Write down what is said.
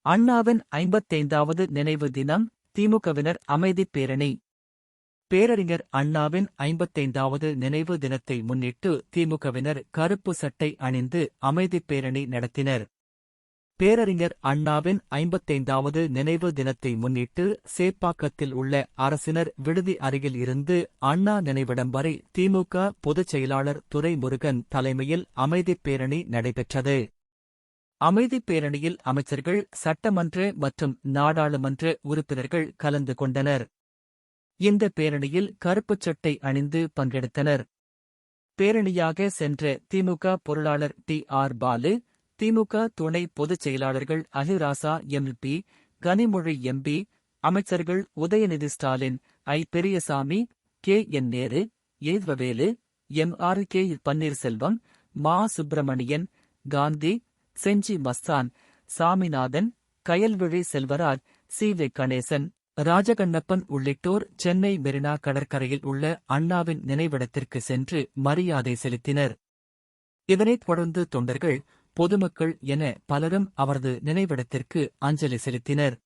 அண்ணாவின் 55வது நினைவு தினம், திமுகவினர் அமைதிப் பேரணி. பேரறிஞர் அண்ணாவின் 55வது நினைவு தினத்தை முன்னிட்டு திமுகவினர் கருப்பு சட்டை அணிந்து அமைதிப் பேரணி நடத்தினர். பேரறிஞர் அண்ணாவின் 55வது நினைவு தினத்தை முன்னிட்டு சேப்பாக்கத்தில் உள்ள அரசினர் விடுதி அருகில் இருந்து அண்ணா நினைவிடம் வரை திமுக பொதுச் செயலாளர் துரைமுருகன் தலைமையில் அமைதிப் பேரணி நடைபெற்றது. அமைதிப் பேரணியில் அமைச்சர்கள், சட்டமன்ற மற்றும் நாடாளுமன்ற உறுப்பினர்கள் கலந்து கொண்டனர். இந்த பேரணியில் கருப்புச் சட்டை அணிந்து பங்கெடுத்தனர். பேரணியாக சென்ற திமுக பொருளாளர் டி.ஆர். பாலு, திமுக துணை பொதுச் செயலாளர்கள் அகிராசா எம்.பி., கனிமொழி எம்.பி., அமைச்சர்கள் உதயநிதி ஸ்டாலின், ஐ. Periyasamy, K.N.. Nehru, ஏ.வேலு, MR. K. Panneerselvam, மா. சுப்பிரமணியன், காந்தி, செஞ்சி மஸ்தான், சாமிநாதன், கயல்விழி செல்வராஜ், சி.வே. கணேசன், ராஜகண்ணப்பன் உள்ளிட்டோர் சென்னை மெரினா கடற்கரையில் உள்ள அண்ணாவின் நினைவிடத்திற்கு சென்று மரியாதை செலுத்தினர். இதனைத் தொடர்ந்து தொண்டர்கள், பொதுமக்கள் என பலரும் அவரது நினைவிடத்திற்கு அஞ்சலி செலுத்தினர்.